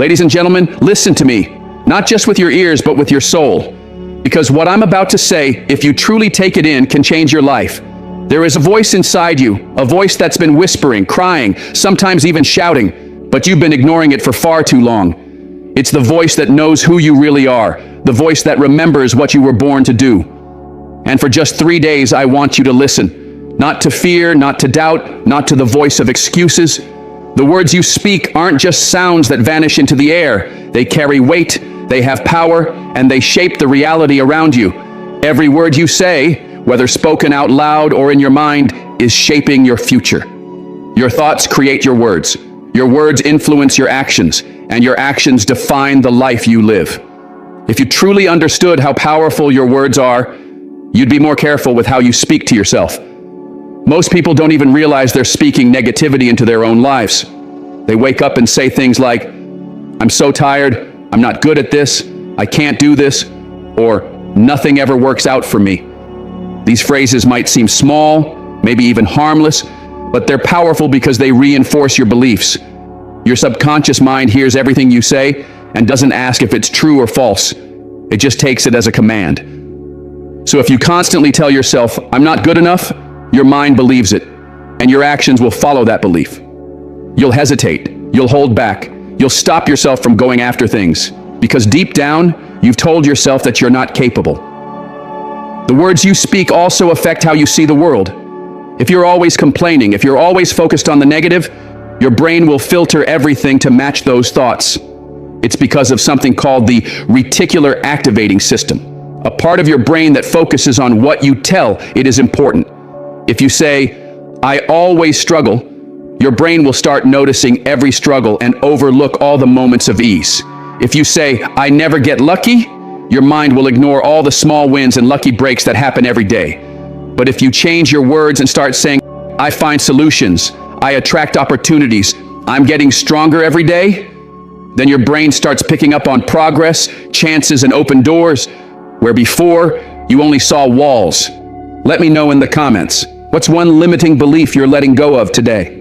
Ladies and gentlemen, listen to me, not just with your ears, but with your soul. Because what I'm about to say, if you truly take it in, can change your life. There is a voice inside you, a voice that's been whispering, crying, sometimes even shouting, but you've been ignoring it for far too long. It's the voice that knows who you really are, the voice that remembers what you were born to do. And for just 3 days, I want you to listen. Not to fear, not to doubt, not to the voice of excuses. The words you speak aren't just sounds that vanish into the air. They carry weight, they have power, and they shape the reality around you. Every word you say, whether spoken out loud or in your mind, is shaping your future. Your thoughts create your words influence your actions, and your actions define the life you live. If you truly understood how powerful your words are, you'd be more careful with how you speak to yourself. Most people don't even realize they're speaking negativity into their own lives. They wake up and say things like, "I'm so tired, I'm not good at this, I can't do this," or "nothing ever works out for me." These phrases might seem small, maybe even harmless, but they're powerful because they reinforce your beliefs. Your subconscious mind hears everything you say and doesn't ask if it's true or false. It just takes it as a command. So if you constantly tell yourself, "I'm not good enough," your mind believes it, and your actions will follow that belief. You'll hesitate, you'll hold back, you'll stop yourself from going after things, because deep down, you've told yourself that you're not capable. The words you speak also affect how you see the world. If you're always complaining, if you're always focused on the negative, your brain will filter everything to match those thoughts. It's because of something called the reticular activating system, a part of your brain that focuses on what you tell it is important. If you say, "I always struggle," your brain will start noticing every struggle and overlook all the moments of ease. If you say, "I never get lucky," your mind will ignore all the small wins and lucky breaks that happen every day. But if you change your words and start saying, "I find solutions, I attract opportunities, I'm getting stronger every day," then your brain starts picking up on progress, chances, and open doors, where before you only saw walls. Let me know in the comments, what's one limiting belief you're letting go of today?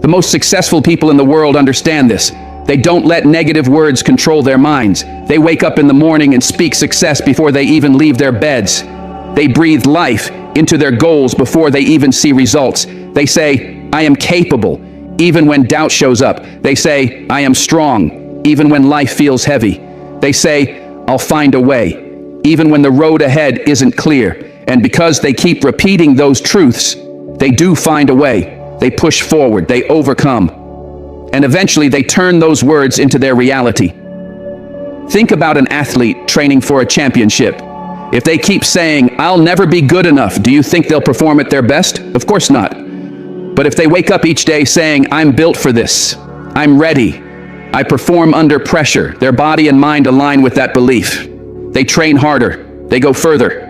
The most successful people in the world understand this. They don't let negative words control their minds. They wake up in the morning and speak success before they even leave their beds. They breathe life into their goals before they even see results. They say, "I am capable," even when doubt shows up. They say, "I am strong," even when life feels heavy. They say, "I'll find a way," even when the road ahead isn't clear. And because they keep repeating those truths, they do find a way. They push forward, they overcome. And eventually they turn those words into their reality. Think about an athlete training for a championship. If they keep saying, "I'll never be good enough," do you think they'll perform at their best? Of course not. But if they wake up each day saying, "I'm built for this, I'm ready, I perform under pressure," their body and mind align with that belief. They train harder, they go further,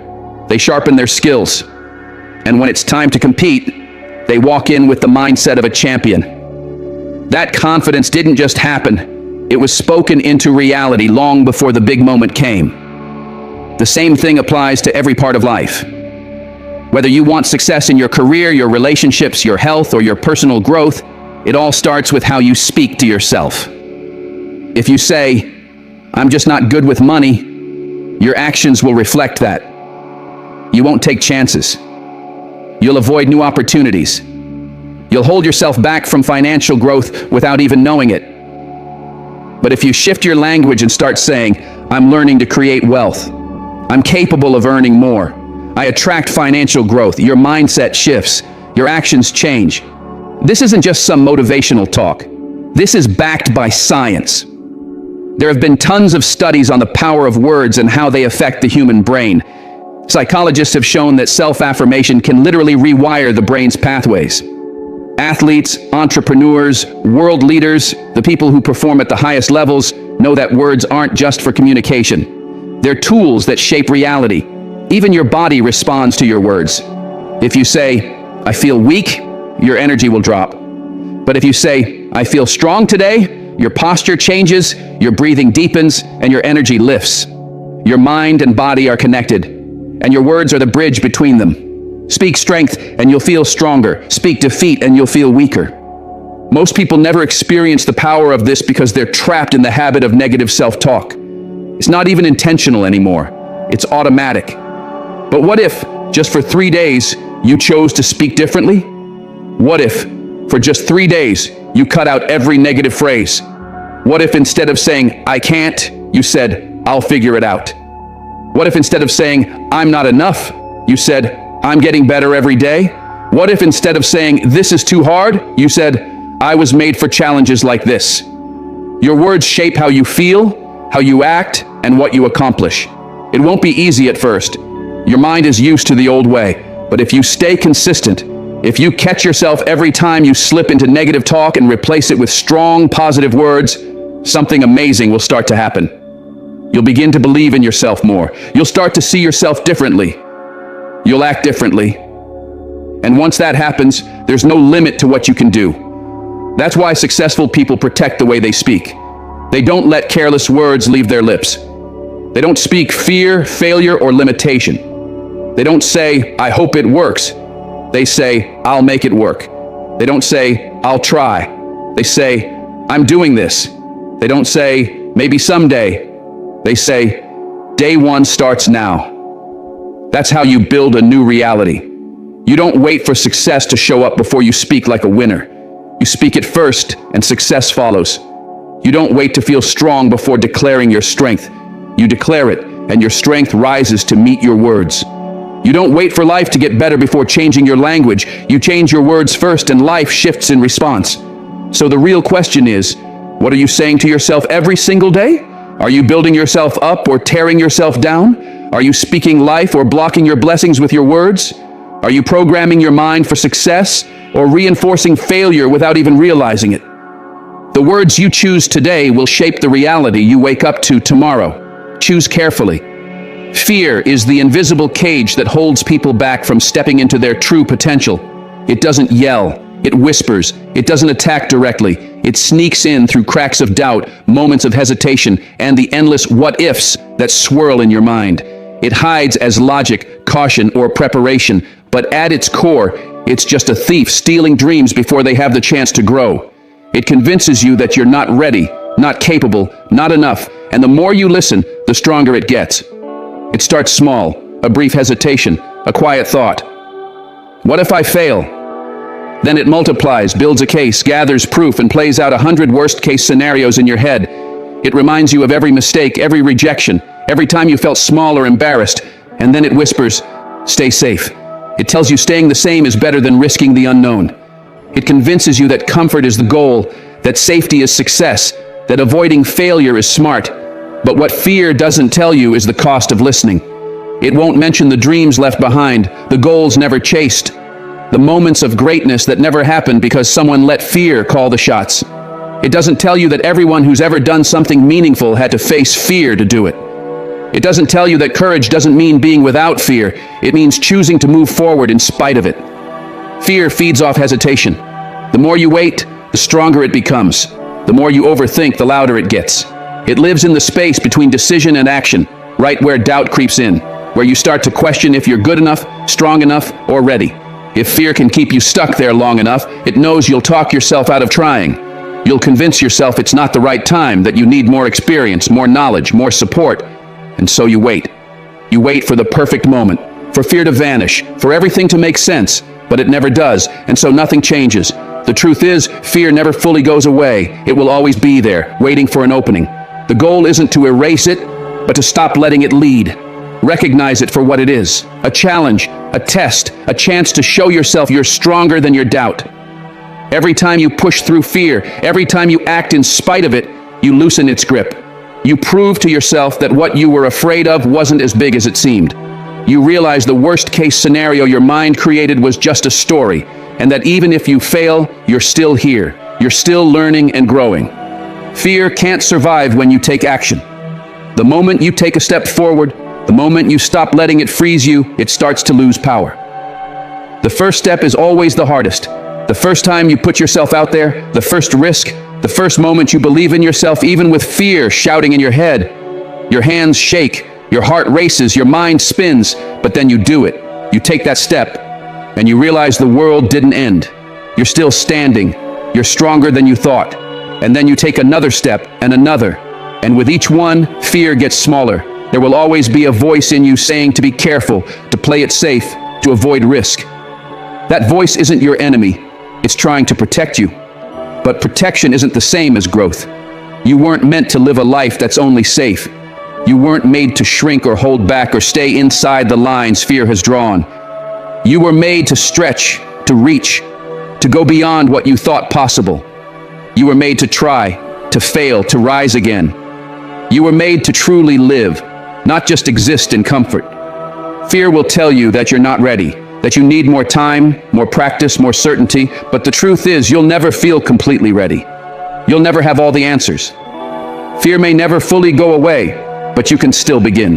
they sharpen their skills. And when it's time to compete, they walk in with the mindset of a champion. That confidence didn't just happen, it was spoken into reality long before the big moment came. The same thing applies to every part of life. Whether you want success in your career, your relationships, your health, or your personal growth, it all starts with how you speak to yourself. If you say, "I'm just not good with money," your actions will reflect that. You won't take chances. You'll avoid new opportunities. You'll hold yourself back from financial growth without even knowing it. But if you shift your language and start saying, "I'm learning to create wealth, I'm capable of earning more, I attract financial growth," your mindset shifts, your actions change. This isn't just some motivational talk. This is backed by science. There have been tons of studies on the power of words and how they affect the human brain. Psychologists have shown that self-affirmation can literally rewire the brain's pathways. Athletes, entrepreneurs, world leaders, the people who perform at the highest levels know that words aren't just for communication. They're tools that shape reality. Even your body responds to your words. If you say, "I feel weak," your energy will drop. But if you say, "I feel strong today," your posture changes, your breathing deepens, and your energy lifts. Your mind and body are connected, and your words are the bridge between them. Speak strength and you'll feel stronger. Speak defeat and you'll feel weaker. Most people never experience the power of this because they're trapped in the habit of negative self-talk. It's not even intentional anymore. It's automatic. But what if, just for 3 days, you chose to speak differently? What if, for just 3 days, you cut out every negative phrase? What if instead of saying, "I can't," you said, "I'll figure it out"? What if instead of saying, "I'm not enough," you said, "I'm getting better every day"? What if instead of saying, "This is too hard," you said, "I was made for challenges like this"? Your words shape how you feel, how you act, and what you accomplish. It won't be easy at first. Your mind is used to the old way. But if you stay consistent, if you catch yourself every time you slip into negative talk and replace it with strong, positive words, something amazing will start to happen. You'll begin to believe in yourself more. You'll start to see yourself differently. You'll act differently. And once that happens, there's no limit to what you can do. That's why successful people protect the way they speak. They don't let careless words leave their lips. They don't speak fear, failure, or limitation. They don't say, "I hope it works." They say, "I'll make it work." They don't say, "I'll try." They say, "I'm doing this." They don't say, "Maybe someday." They say, "Day one starts now." That's how you build a new reality. You don't wait for success to show up before you speak like a winner. You speak it first, and success follows. You don't wait to feel strong before declaring your strength. You declare it, and your strength rises to meet your words. You don't wait for life to get better before changing your language. You change your words first, and life shifts in response. So the real question is, what are you saying to yourself every single day? Are you building yourself up or tearing yourself down? Are you speaking life or blocking your blessings with your words? Are you programming your mind for success or reinforcing failure without even realizing it? The words you choose today will shape the reality you wake up to tomorrow. Choose carefully. Fear is the invisible cage that holds people back from stepping into their true potential. It doesn't yell, it whispers, it doesn't attack directly. It sneaks in through cracks of doubt, moments of hesitation, and the endless what-ifs that swirl in your mind. It hides as logic, caution, or preparation, but at its core, it's just a thief stealing dreams before they have the chance to grow. It convinces you that you're not ready, not capable, not enough, and the more you listen, the stronger it gets. It starts small, a brief hesitation, a quiet thought. What if I fail? Then it multiplies, builds a case, gathers proof, and plays out 100 worst-case scenarios in your head. It reminds you of every mistake, every rejection, every time you felt small or embarrassed, and then it whispers, "Stay safe." It tells you staying the same is better than risking the unknown. It convinces you that comfort is the goal, that safety is success, that avoiding failure is smart. But what fear doesn't tell you is the cost of listening. It won't mention the dreams left behind, the goals never chased, the moments of greatness that never happened because someone let fear call the shots. It doesn't tell you that everyone who's ever done something meaningful had to face fear to do it. It doesn't tell you that courage doesn't mean being without fear. It means choosing to move forward in spite of it. Fear feeds off hesitation. The more you wait, the stronger it becomes. The more you overthink, the louder it gets. It lives in the space between decision and action, right where doubt creeps in, where you start to question if you're good enough, strong enough, or ready. If fear can keep you stuck there long enough, it knows you'll talk yourself out of trying. You'll convince yourself it's not the right time, that you need more experience, more knowledge, more support. And so you wait. You wait for the perfect moment, for fear to vanish, for everything to make sense, but it never does, and so nothing changes. The truth is, fear never fully goes away. It will always be there, waiting for an opening. The goal isn't to erase it, but to stop letting it lead. Recognize it for what it is, a challenge, a test, a chance to show yourself you're stronger than your doubt. Every time you push through fear, every time you act in spite of it, you loosen its grip. You prove to yourself that what you were afraid of wasn't as big as it seemed. You realize the worst-case scenario your mind created was just a story, and that even if you fail, you're still here. You're still learning and growing. Fear can't survive when you take action. The moment you take a step forward, the moment you stop letting it freeze you, it starts to lose power. The first step is always the hardest. The first time you put yourself out there, the first risk, the first moment you believe in yourself, even with fear shouting in your head. Your hands shake, your heart races, your mind spins, but then you do it. You take that step, and you realize the world didn't end. You're still standing. You're stronger than you thought. And then you take another step and another. And with each one, fear gets smaller. There will always be a voice in you saying to be careful, to play it safe, to avoid risk. That voice isn't your enemy. It's trying to protect you. But protection isn't the same as growth. You weren't meant to live a life that's only safe. You weren't made to shrink or hold back or stay inside the lines fear has drawn. You were made to stretch, to reach, to go beyond what you thought possible. You were made to try, to fail, to rise again. You were made to truly live, not just exist in comfort. Fear will tell you that you're not ready, that you need more time, more practice, more certainty, but the truth is you'll never feel completely ready. You'll never have all the answers. Fear may never fully go away, but you can still begin.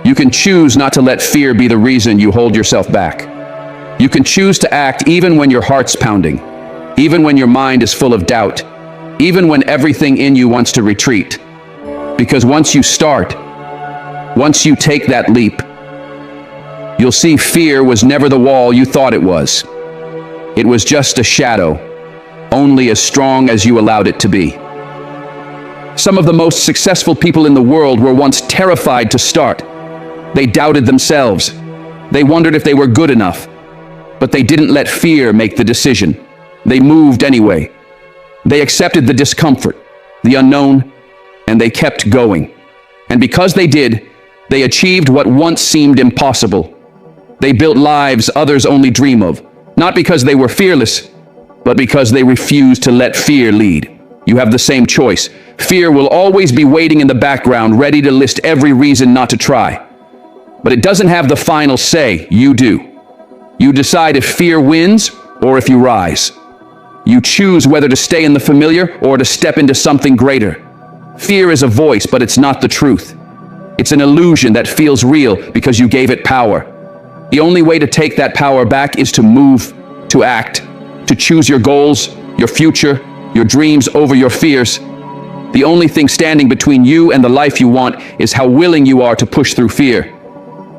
You can choose not to let fear be the reason you hold yourself back. You can choose to act even when your heart's pounding, even when your mind is full of doubt, even when everything in you wants to retreat. Because once you start, once you take that leap, you'll see fear was never the wall you thought it was. It was just a shadow, only as strong as you allowed it to be. Some of the most successful people in the world were once terrified to start. They doubted themselves. They wondered if they were good enough. But they didn't let fear make the decision. They moved anyway. They accepted the discomfort, the unknown, and they kept going. And because they did, they achieved what once seemed impossible. They built lives others only dream of, not because they were fearless, but because they refused to let fear lead. You have the same choice. Fear will always be waiting in the background, ready to list every reason not to try. But it doesn't have the final say. You do. You decide if fear wins or if you rise. You choose whether to stay in the familiar or to step into something greater. Fear is a voice, but it's not the truth. It's an illusion that feels real because you gave it power. The only way to take that power back is to move, to act, to choose your goals, your future, your dreams over your fears. The only thing standing between you and the life you want is how willing you are to push through fear.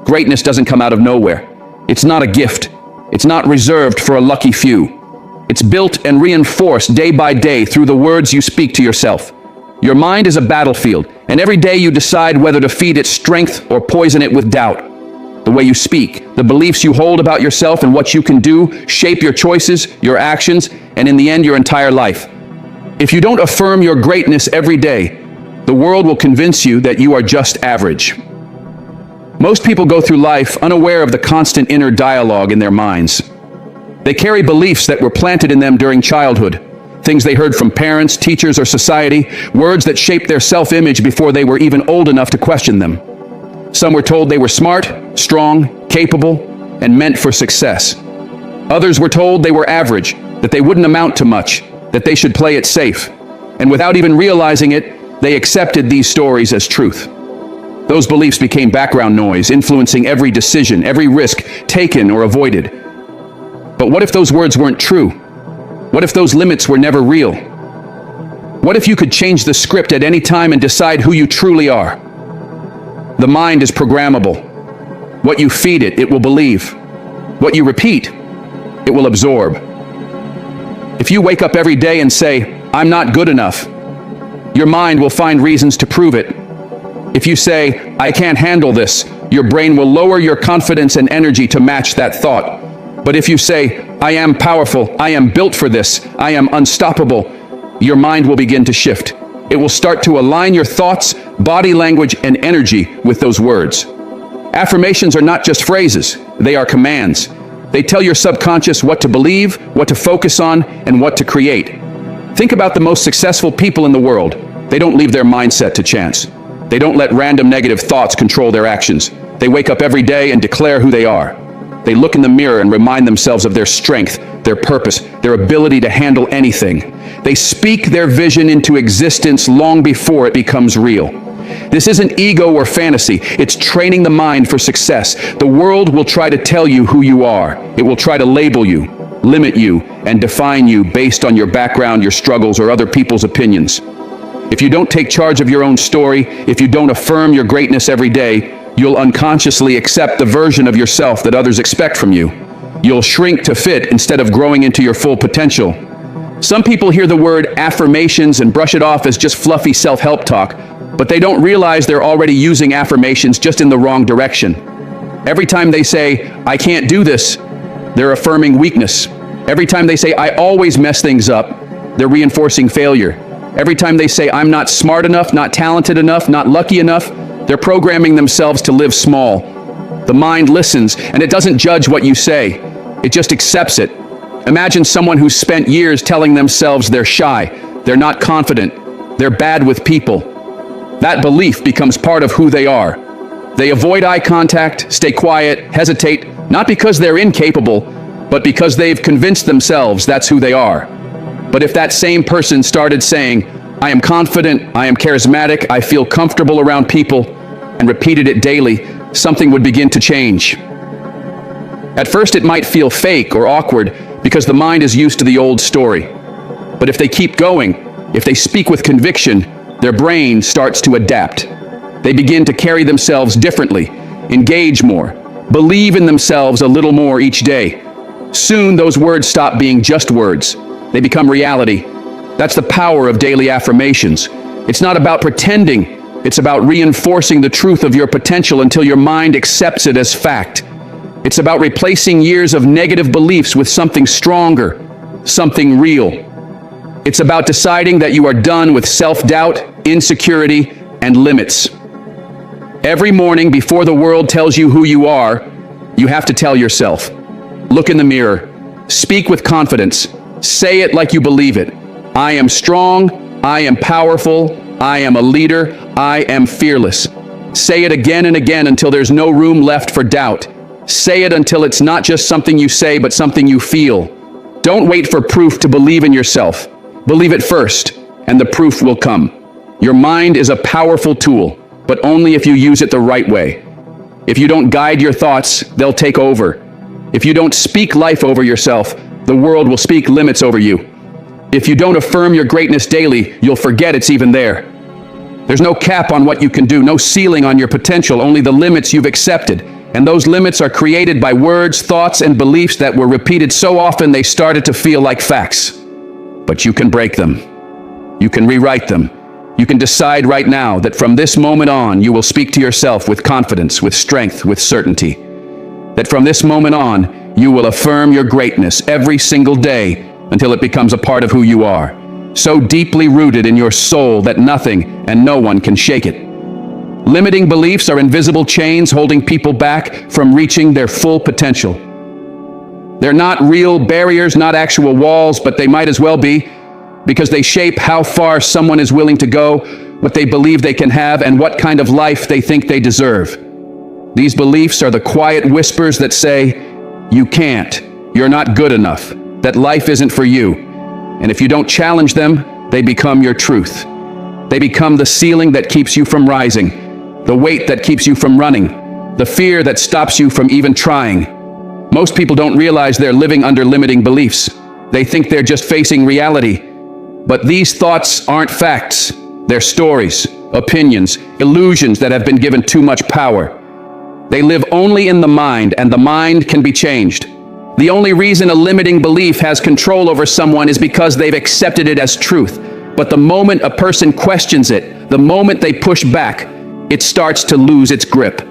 Greatness doesn't come out of nowhere. It's not a gift. It's not reserved for a lucky few. It's built and reinforced day by day through the words you speak to yourself. Your mind is a battlefield, and every day you decide whether to feed it strength or poison it with doubt. The way you speak, the beliefs you hold about yourself and what you can do, shape your choices, your actions, and in the end, your entire life. If you don't affirm your greatness every day, the world will convince you that you are just average. Most people go through life unaware of the constant inner dialogue in their minds. They carry beliefs that were planted in them during childhood, things they heard from parents, teachers, or society, words that shaped their self-image before they were even old enough to question them. Some were told they were smart, strong, capable, and meant for success. Others were told they were average, that they wouldn't amount to much, that they should play it safe. And without even realizing it, they accepted these stories as truth. Those beliefs became background noise, influencing every decision, every risk taken or avoided. But what if those words weren't true? What if those limits were never real? What if you could change the script at any time and decide who you truly are? The mind is programmable. What you feed it, it will believe. What you repeat, it will absorb. If you wake up every day and say, "I'm not good enough," your mind will find reasons to prove it. If you say, "I can't handle this," your brain will lower your confidence and energy to match that thought. But if you say, "I am powerful, I am built for this, I am unstoppable," your mind will begin to shift. It will start to align your thoughts, body language, and energy with those words. Affirmations are not just phrases, they are commands. They tell your subconscious what to believe, what to focus on, and what to create. Think about the most successful people in the world. They don't leave their mindset to chance. They don't let random negative thoughts control their actions. They wake up every day and declare who they are. They look in the mirror and remind themselves of their strength, their purpose, their ability to handle anything. They speak their vision into existence long before it becomes real. This isn't ego or fantasy. It's training the mind for success. The world will try to tell you who you are. It will try to label you, limit you, and define you based on your background, your struggles, or other people's opinions. If you don't take charge of your own story, if you don't affirm your greatness every day, you'll unconsciously accept the version of yourself that others expect from you. You'll shrink to fit instead of growing into your full potential. Some people hear the word affirmations and brush it off as just fluffy self-help talk, but they don't realize they're already using affirmations just in the wrong direction. Every time they say, "I can't do this," they're affirming weakness. Every time they say, "I always mess things up," they're reinforcing failure. Every time they say, "I'm not smart enough, not talented enough, not lucky enough," they're programming themselves to live small. The mind listens, and it doesn't judge what you say. It just accepts it. Imagine someone who's spent years telling themselves they're shy, they're not confident, they're bad with people. That belief becomes part of who they are. They avoid eye contact, stay quiet, hesitate, not because they're incapable, but because they've convinced themselves that's who they are. But if that same person started saying, "I am confident, I am charismatic, I feel comfortable around people," and repeated it daily, something would begin to change. At first it might feel fake or awkward because the mind is used to the old story. But if they keep going, if they speak with conviction, their brain starts to adapt. They begin to carry themselves differently, engage more, believe in themselves a little more each day. Soon those words stop being just words. They become reality. That's the power of daily affirmations. It's not about pretending. It's about reinforcing the truth of your potential until your mind accepts it as fact. It's about replacing years of negative beliefs with something stronger, something real. It's about deciding that you are done with self-doubt, insecurity, and limits. Every morning before the world tells you who you are, you have to tell yourself. Look in the mirror. Speak with confidence. Say it like you believe it. I am strong. I am powerful. I am a leader. I am fearless. Say it again and again until there's no room left for doubt. Say it until it's not just something you say, but something you feel. Don't wait for proof to believe in yourself. Believe it first, and the proof will come. Your mind is a powerful tool, but only if you use it the right way. If you don't guide your thoughts, they'll take over. If you don't speak life over yourself, the world will speak limits over you. If you don't affirm your greatness daily, you'll forget it's even there. There's no cap on what you can do, no ceiling on your potential, only the limits you've accepted. And those limits are created by words, thoughts, and beliefs that were repeated so often they started to feel like facts. But you can break them. You can rewrite them. You can decide right now that from this moment on, you will speak to yourself with confidence, with strength, with certainty. That from this moment on, you will affirm your greatness every single day until it becomes a part of who you are, so deeply rooted in your soul that nothing and no one can shake it. Limiting beliefs are invisible chains holding people back from reaching their full potential. They're not real barriers, not actual walls, but they might as well be, because they shape how far someone is willing to go, what they believe they can have, and what kind of life they think they deserve. These beliefs are the quiet whispers that say, "You can't, you're not good enough, that life isn't for you." And if you don't challenge them, they become your truth. They become the ceiling that keeps you from rising, the weight that keeps you from running, the fear that stops you from even trying. Most people don't realize they're living under limiting beliefs. They think they're just facing reality. But these thoughts aren't facts. They're stories, opinions, illusions that have been given too much power. They live only in the mind, and the mind can be changed. The only reason a limiting belief has control over someone is because they've accepted it as truth. But the moment a person questions it, the moment they push back, it starts to lose its grip.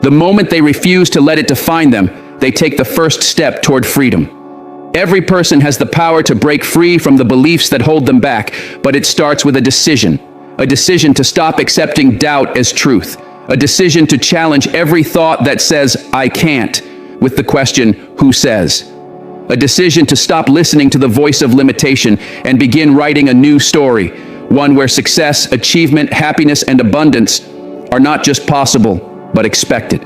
The moment they refuse to let it define them, they take the first step toward freedom. Every person has the power to break free from the beliefs that hold them back, but it starts with a decision to stop accepting doubt as truth, a decision to challenge every thought that says, "I can't," with the question, "Who says?" A decision to stop listening to the voice of limitation and begin writing a new story, one where success, achievement, happiness, and abundance are not just possible, but expected.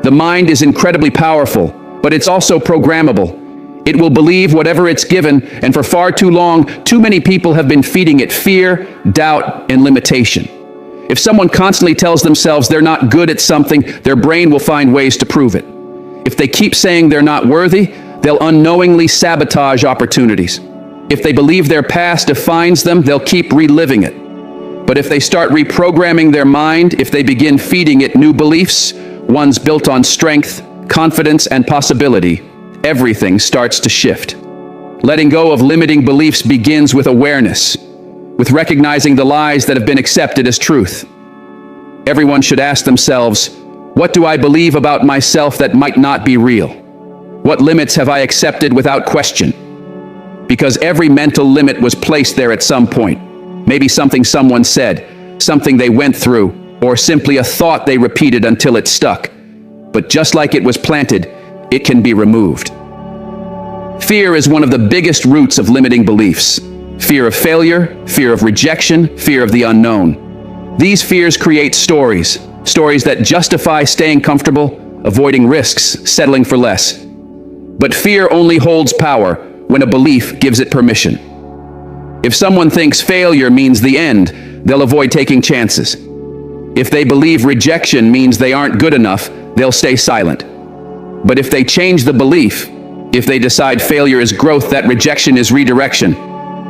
The mind is incredibly powerful, but it's also programmable. It will believe whatever it's given, and for far too long, too many people have been feeding it fear, doubt, and limitation. If someone constantly tells themselves they're not good at something, their brain will find ways to prove it. If they keep saying they're not worthy, they'll unknowingly sabotage opportunities. If they believe their past defines them, they'll keep reliving it. But if they start reprogramming their mind, if they begin feeding it new beliefs, ones built on strength, confidence, and possibility, everything starts to shift. Letting go of limiting beliefs begins with awareness, with recognizing the lies that have been accepted as truth. Everyone should ask themselves, what do I believe about myself that might not be real? What limits have I accepted without question? Because every mental limit was placed there at some point. Maybe something someone said, something they went through, or simply a thought they repeated until it stuck. But just like it was planted, it can be removed. Fear is one of the biggest roots of limiting beliefs. Fear of failure, fear of rejection, fear of the unknown. These fears create stories that justify staying comfortable, avoiding risks, settling for less. But fear only holds power when a belief gives it permission. If someone thinks failure means the end, they'll avoid taking chances. If they believe rejection means they aren't good enough, they'll stay silent. But if they change the belief, if they decide failure is growth, that rejection is redirection,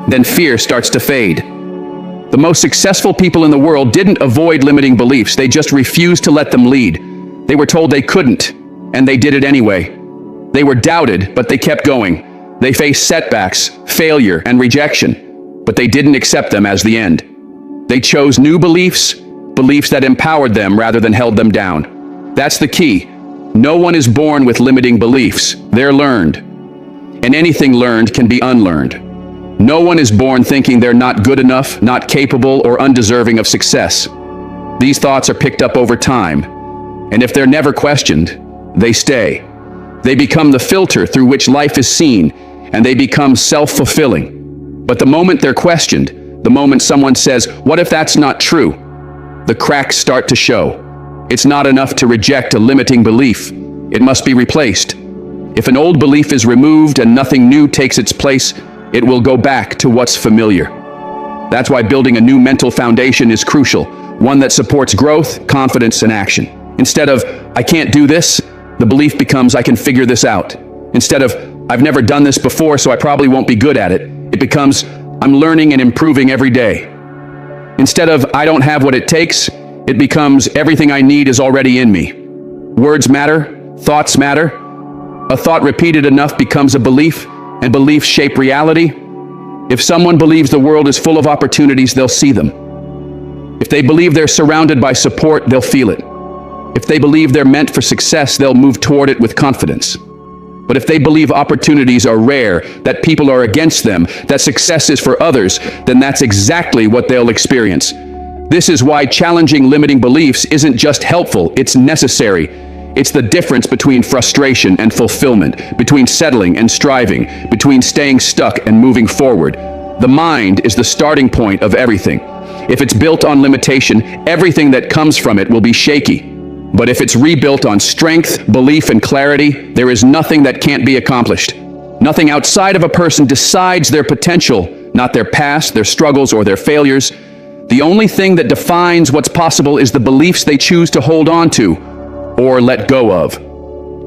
then fear starts to fade. The most successful people in the world didn't avoid limiting beliefs, they just refused to let them lead. They were told they couldn't, and they did it anyway. They were doubted, but they kept going. They faced setbacks, failure, and rejection, but they didn't accept them as the end. They chose new beliefs that empowered them rather than held them down. That's the key. No one is born with limiting beliefs. They're learned. And anything learned can be unlearned. No one is born thinking they're not good enough, not capable, or undeserving of success. These thoughts are picked up over time, and if they're never questioned, they stay. They become the filter through which life is seen, and they become self-fulfilling. But the moment they're questioned, the moment someone says, "What if that's not true?" the cracks start to show. It's not enough to reject a limiting belief. It must be replaced. If an old belief is removed and nothing new takes its place, it will go back to what's familiar. That's why building a new mental foundation is crucial, one that supports growth, confidence, and action. Instead of, "I can't do this," the belief becomes, "I can figure this out." Instead of, "I've never done this before, so I probably won't be good at it," it becomes, "I'm learning and improving every day." Instead of, "I don't have what it takes," it becomes, "Everything I need is already in me." Words matter, thoughts matter. A thought repeated enough becomes a belief, and beliefs shape reality. If someone believes the world is full of opportunities, they'll see them. If they believe they're surrounded by support, they'll feel it. If they believe they're meant for success, they'll move toward it with confidence. But if they believe opportunities are rare, that people are against them, that success is for others, then that's exactly what they'll experience. This is why challenging limiting beliefs isn't just helpful, it's necessary. It's the difference between frustration and fulfillment, between settling and striving, between staying stuck and moving forward. The mind is the starting point of everything. If it's built on limitation, everything that comes from it will be shaky. But if it's rebuilt on strength, belief, and clarity, there is nothing that can't be accomplished. Nothing outside of a person decides their potential, not their past, their struggles, or their failures. The only thing that defines what's possible is the beliefs they choose to hold on to or let go of.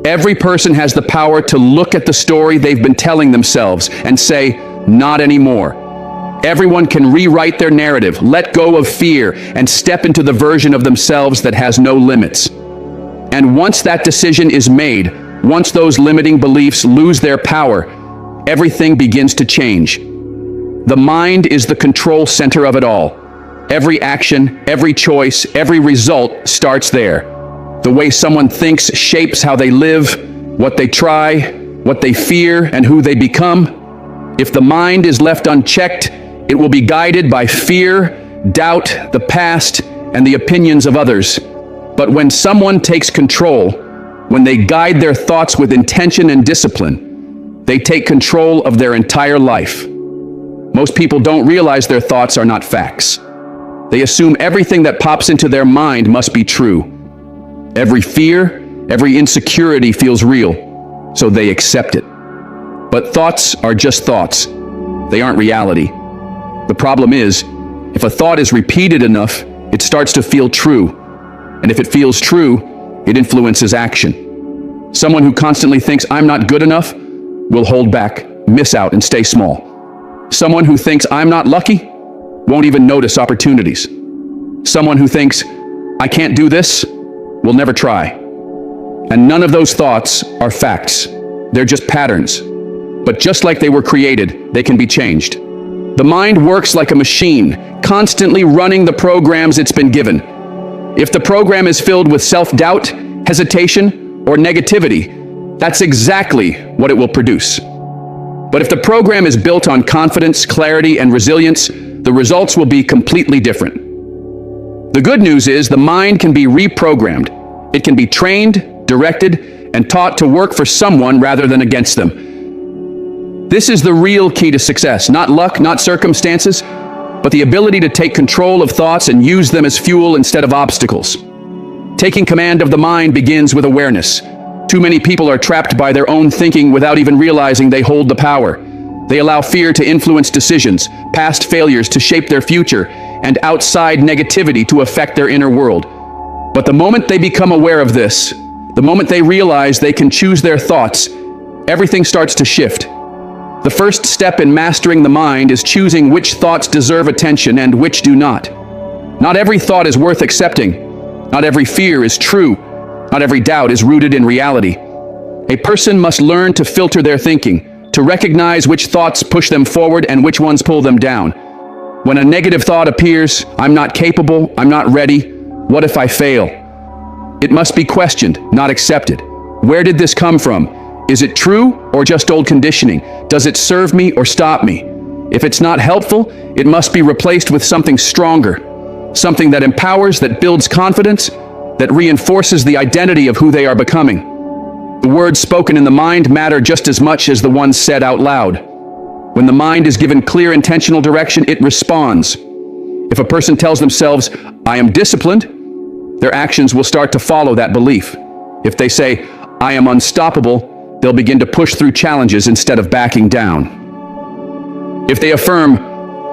Every person has the power to look at the story they've been telling themselves and say, "Not anymore." Everyone can rewrite their narrative, let go of fear, and step into the version of themselves that has no limits. And once that decision is made, once those limiting beliefs lose their power, everything begins to change. The mind is the control center of it all. Every action, every choice, every result starts there. The way someone thinks shapes how they live, what they try, what they fear, and who they become. If the mind is left unchecked, it will be guided by fear, doubt, the past, and the opinions of others. But when someone takes control, when they guide their thoughts with intention and discipline, they take control of their entire life. Most people don't realize their thoughts are not facts. They assume everything that pops into their mind must be true. Every fear, every insecurity feels real, so they accept it. But thoughts are just thoughts. They aren't reality. The problem is, if a thought is repeated enough, it starts to feel true. And if it feels true, it influences action. Someone who constantly thinks, "I'm not good enough," will hold back, miss out, and stay small. Someone who thinks, "I'm not lucky," won't even notice opportunities. Someone who thinks, "I can't do this," will never try. And none of those thoughts are facts. They're just patterns. but just like they were created, they can be changed. The mind works like a machine, constantly running the programs it's been given. If the program is filled with self-doubt, hesitation, or negativity, that's exactly what it will produce. But if the program is built on confidence, clarity, and resilience, the results will be completely different. The good news is the mind can be reprogrammed. It can be trained, directed, and taught to work for someone rather than against them. This is the real key to success, not luck, not circumstances, but the ability to take control of thoughts and use them as fuel instead of obstacles. Taking command of the mind begins with awareness. Too many people are trapped by their own thinking without even realizing they hold the power. They allow fear to influence decisions, past failures to shape their future, and outside negativity to affect their inner world. But the moment they become aware of this, the moment they realize they can choose their thoughts, everything starts to shift. The first step in mastering the mind is choosing which thoughts deserve attention and which do not. Not every thought is worth accepting. Not every fear is true. Not every doubt is rooted in reality. A person must learn to filter their thinking, to recognize which thoughts push them forward and which ones pull them down. When a negative thought appears, I'm not capable, I'm not ready, what if I fail? It must be questioned, not accepted. Where did this come from? Is it true or just old conditioning? Does it serve me or stop me? If it's not helpful, it must be replaced with something stronger, something that empowers, that builds confidence, that reinforces the identity of who they are becoming. The words spoken in the mind matter just as much as the ones said out loud. When the mind is given clear intentional direction, it responds. If a person tells themselves, I am disciplined, their actions will start to follow that belief. If they say, I am unstoppable, they'll begin to push through challenges instead of backing down. If they affirm,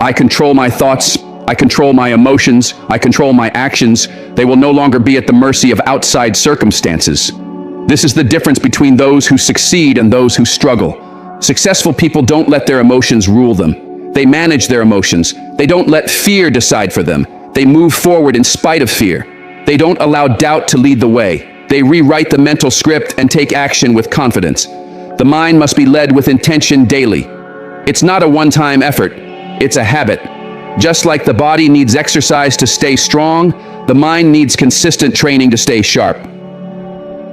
I control my thoughts, I control my emotions, I control my actions, they will no longer be at the mercy of outside circumstances. This is the difference between those who succeed and those who struggle. Successful people don't let their emotions rule them. They manage their emotions. They don't let fear decide for them. They move forward in spite of fear. They don't allow doubt to lead the way. They rewrite the mental script and take action with confidence. The mind must be led with intention daily. It's not a one-time effort. It's a habit. Just like the body needs exercise to stay strong, the mind needs consistent training to stay sharp.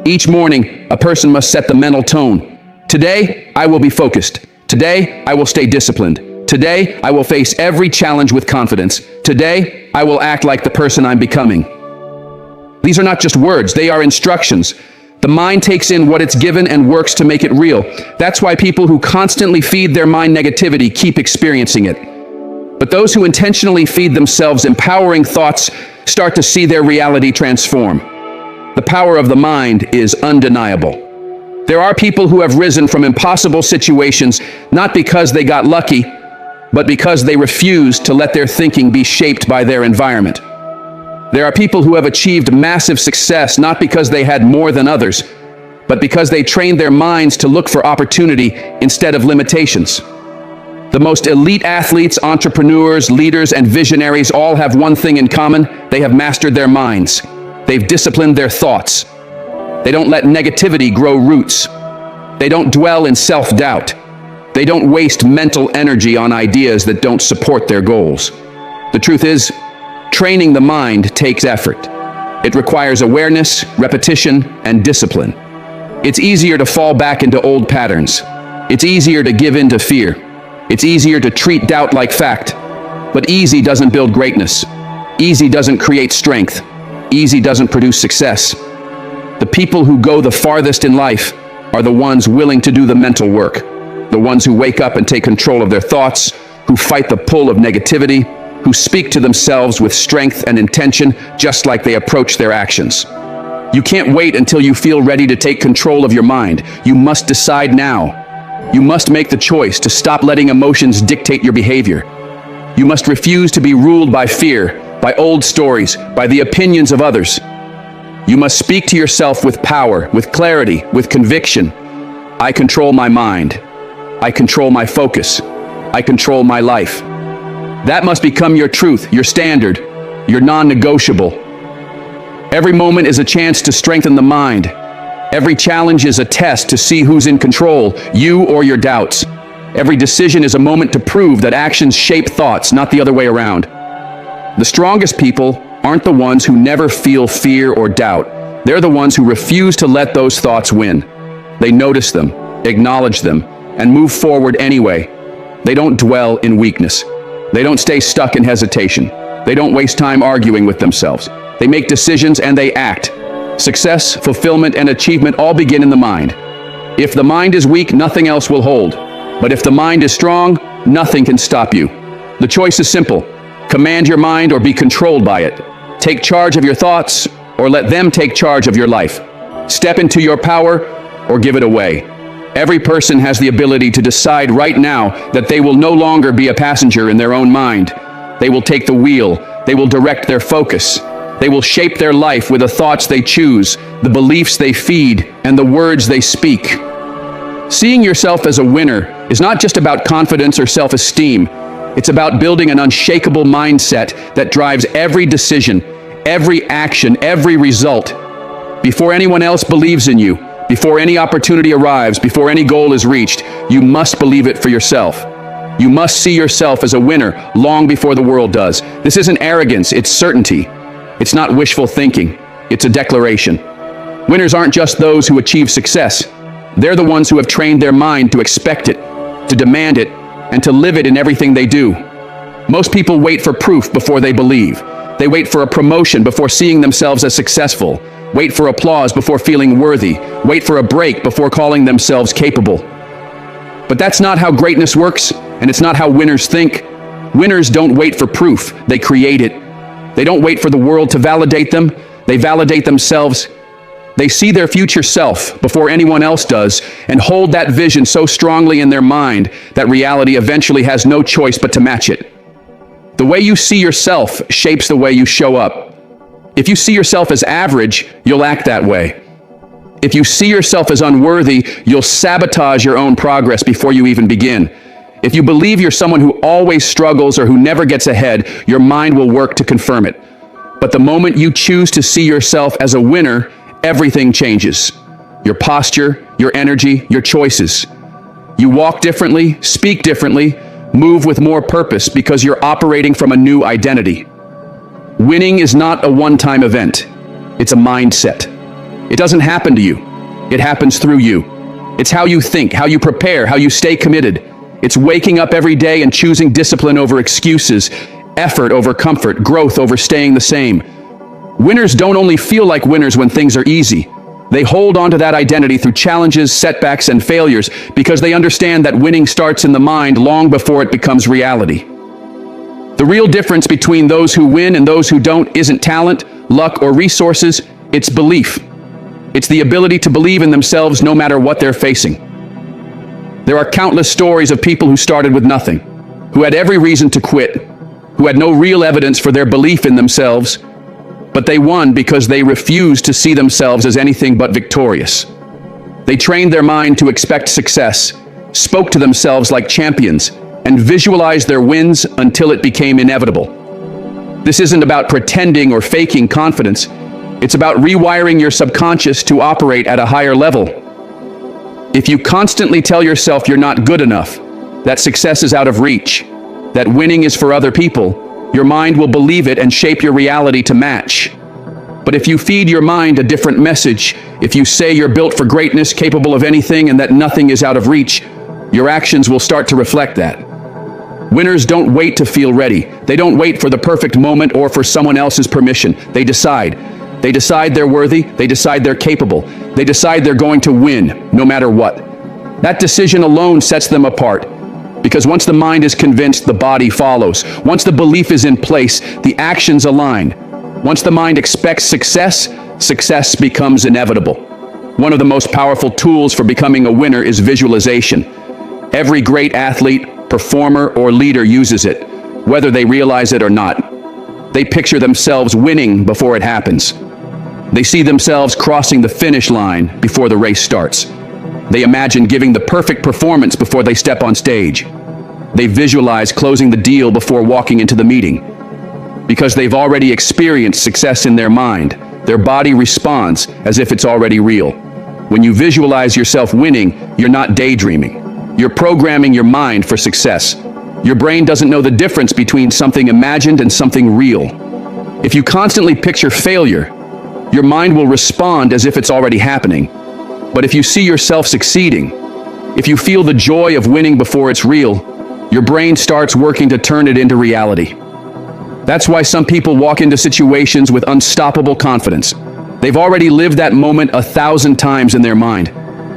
Each morning, a person must set the mental tone. Today, I will be focused. Today, I will stay disciplined. Today, I will face every challenge with confidence. Today, I will act like the person I'm becoming. These are not just words, they are instructions. The mind takes in what it's given and works to make it real. That's why people who constantly feed their mind negativity keep experiencing it. But those who intentionally feed themselves empowering thoughts start to see their reality transform. The power of the mind is undeniable. There are people who have risen from impossible situations not because they got lucky, but because they refused to let their thinking be shaped by their environment. There are people who have achieved massive success not because they had more than others, but because they trained their minds to look for opportunity instead of limitations. The most elite athletes, entrepreneurs, leaders, and visionaries all have one thing in common: they have mastered their minds. They've disciplined their thoughts. They don't let negativity grow roots. They don't dwell in self-doubt. They don't waste mental energy on ideas that don't support their goals. The truth is, training the mind takes effort. It requires awareness, repetition, and discipline. It's easier to fall back into old patterns. It's easier to give in to fear. It's easier to treat doubt like fact. But easy doesn't build greatness. Easy doesn't create strength. Easy doesn't produce success. The people who go the farthest in life are the ones willing to do the mental work. The ones who wake up and take control of their thoughts, who fight the pull of negativity, who speak to themselves with strength and intention just like they approach their actions. You can't wait until you feel ready to take control of your mind. You must decide now. You must make the choice to stop letting emotions dictate your behavior. You must refuse to be ruled by fear, by old stories, by the opinions of others. You must speak to yourself with power, with clarity, with conviction. I control my mind. I control my focus. I control my life. That must become your truth, your standard, your non-negotiable. Every moment is a chance to strengthen the mind. Every challenge is a test to see who's in control, you or your doubts. Every decision is a moment to prove that actions shape thoughts, not the other way around. The strongest people aren't the ones who never feel fear or doubt. They're the ones who refuse to let those thoughts win. They notice them, acknowledge them, and move forward anyway. They don't dwell in weakness. They don't stay stuck in hesitation. They don't waste time arguing with themselves. They make decisions and they act. Success, fulfillment, and achievement all begin in the mind. If the mind is weak, nothing else will hold. But if the mind is strong, nothing can stop you. The choice is simple. Command your mind or be controlled by it. Take charge of your thoughts or let them take charge of your life. Step into your power or give it away. Every person has the ability to decide right now that they will no longer be a passenger in their own mind. They will take the wheel. They will direct their focus. They will shape their life with the thoughts they choose, the beliefs they feed, and the words they speak. Seeing yourself as a winner is not just about confidence or self-esteem. It's about building an unshakable mindset that drives every decision, every action, every result. Before anyone else believes in you, before any opportunity arrives, before any goal is reached, you must believe it for yourself. You must see yourself as a winner long before the world does. This isn't arrogance, it's certainty. It's not wishful thinking, it's a declaration. Winners aren't just those who achieve success. They're the ones who have trained their mind to expect it, to demand it, and to live it in everything they do. Most people wait for proof before they believe. They wait for a promotion before seeing themselves as successful. Wait for applause before feeling worthy. Wait for a break before calling themselves capable. But that's not how greatness works, and it's not how winners think. Winners don't wait for proof, they create it. They don't wait for the world to validate them, they validate themselves. They see their future self before anyone else does and hold that vision so strongly in their mind that reality eventually has no choice but to match it. The way you see yourself shapes the way you show up. If you see yourself as average, you'll act that way. If you see yourself as unworthy, you'll sabotage your own progress before you even begin. If you believe you're someone who always struggles or who never gets ahead, your mind will work to confirm it. But the moment you choose to see yourself as a winner, everything changes. Your posture, your energy, your choices. You walk differently, speak differently, move with more purpose because you're operating from a new identity. Winning is not a one-time event. It's a mindset. It doesn't happen to you. It happens through you. It's how you think, how you prepare, how you stay committed. It's waking up every day and choosing discipline over excuses, effort over comfort, growth over staying the same. Winners don't only feel like winners when things are easy. They hold on to that identity through challenges, setbacks, and failures because they understand that winning starts in the mind long before it becomes reality. The real difference between those who win and those who don't isn't talent, luck, or resources, it's belief. It's the ability to believe in themselves no matter what they're facing. There are countless stories of people who started with nothing, who had every reason to quit, who had no real evidence for their belief in themselves, but they won because they refused to see themselves as anything but victorious. They trained their mind to expect success, spoke to themselves like champions, and visualized their wins until it became inevitable. This isn't about pretending or faking confidence. It's about rewiring your subconscious to operate at a higher level. If you constantly tell yourself you're not good enough, that success is out of reach, that winning is for other people, your mind will believe it and shape your reality to match. But if you feed your mind a different message, if you say you're built for greatness, capable of anything, and that nothing is out of reach, your actions will start to reflect that. Winners don't wait to feel ready. They don't wait for the perfect moment or for someone else's permission. They decide. They decide they're worthy. They decide they're capable. They decide they're going to win, no matter what. That decision alone sets them apart. Because once the mind is convinced, the body follows. Once the belief is in place, the actions align. Once the mind expects success, success becomes inevitable. One of the most powerful tools for becoming a winner is visualization. Every great athlete, performer, or leader uses it, whether they realize it or not. They picture themselves winning before it happens. They see themselves crossing the finish line before the race starts. They imagine giving the perfect performance before they step on stage. They visualize closing the deal before walking into the meeting. Because they've already experienced success in their mind, their body responds as if it's already real. When you visualize yourself winning, you're not daydreaming. You're programming your mind for success. Your brain doesn't know the difference between something imagined and something real. If you constantly picture failure, your mind will respond as if it's already happening. But if you see yourself succeeding, if you feel the joy of winning before it's real, your brain starts working to turn it into reality. That's why some people walk into situations with unstoppable confidence. They've already lived that moment 1,000 times in their mind.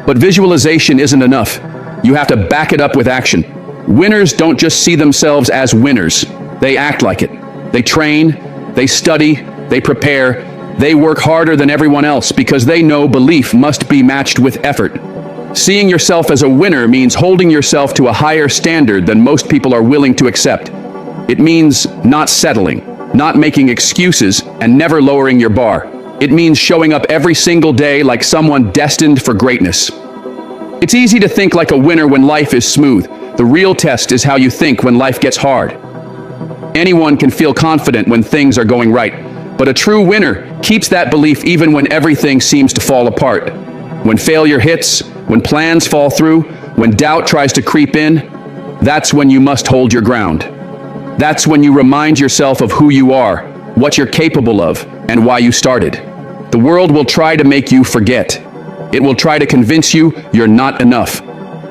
But visualization isn't enough. You have to back it up with action. Winners don't just see themselves as winners. They act like it. They train, they study, they prepare, they work harder than everyone else because they know belief must be matched with effort. Seeing yourself as a winner means holding yourself to a higher standard than most people are willing to accept. It means not settling, not making excuses, and never lowering your bar. It means showing up every single day like someone destined for greatness. It's easy to think like a winner when life is smooth. The real test is how you think when life gets hard. Anyone can feel confident when things are going right, but a true winner keeps that belief even when everything seems to fall apart. When failure hits, when plans fall through, when doubt tries to creep in, that's when you must hold your ground. That's when you remind yourself of who you are, what you're capable of, and why you started. The world will try to make you forget. It will try to convince you you're not enough.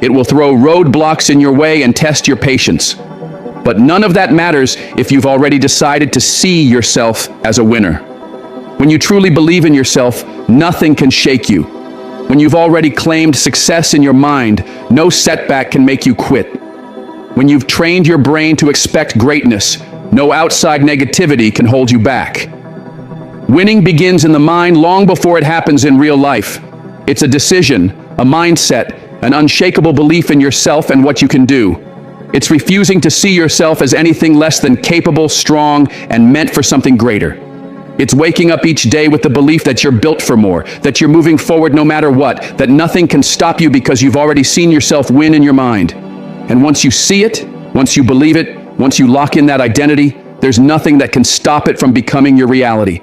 It will throw roadblocks in your way and test your patience. But none of that matters if you've already decided to see yourself as a winner. When you truly believe in yourself, nothing can shake you. When you've already claimed success in your mind, no setback can make you quit. When you've trained your brain to expect greatness, no outside negativity can hold you back. Winning begins in the mind long before it happens in real life. It's a decision, a mindset, an unshakable belief in yourself and what you can do. It's refusing to see yourself as anything less than capable, strong, and meant for something greater. It's waking up each day with the belief that you're built for more, that you're moving forward no matter what, that nothing can stop you because you've already seen yourself win in your mind. And once you see it, once you believe it, once you lock in that identity, there's nothing that can stop it from becoming your reality.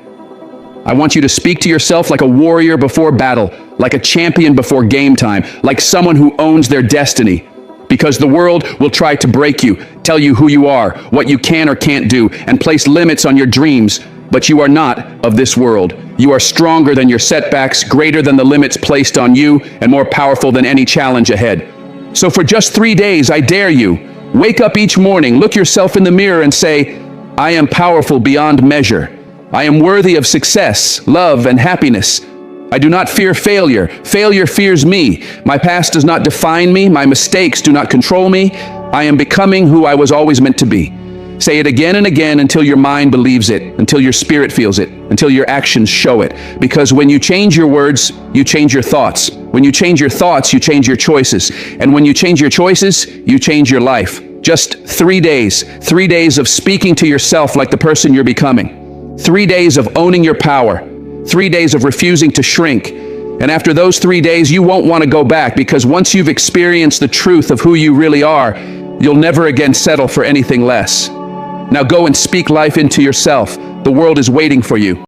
I want you to speak to yourself like a warrior before battle, like a champion before game time, like someone who owns their destiny. Because the world will try to break you, tell you who you are, what you can or can't do, and place limits on your dreams. But you are not of this world. You are stronger than your setbacks, greater than the limits placed on you, and more powerful than any challenge ahead. So for just 3 days, I dare you, wake up each morning, look yourself in the mirror and say, I am powerful beyond measure. I am worthy of success, love, and happiness. I do not fear failure. Failure fears me. My past does not define me. My mistakes do not control me. I am becoming who I was always meant to be. Say it again and again until your mind believes it, until your spirit feels it, until your actions show it. Because when you change your words, you change your thoughts. When you change your thoughts, you change your choices. And when you change your choices, you change your life. Just 3 days. 3 days of speaking to yourself like the person you're becoming. 3 days of owning your power. 3 days of refusing to shrink. And after those 3 days, you won't want to go back, because once you've experienced the truth of who you really are, you'll never again settle for anything less. Now go and speak life into yourself. The world is waiting for you.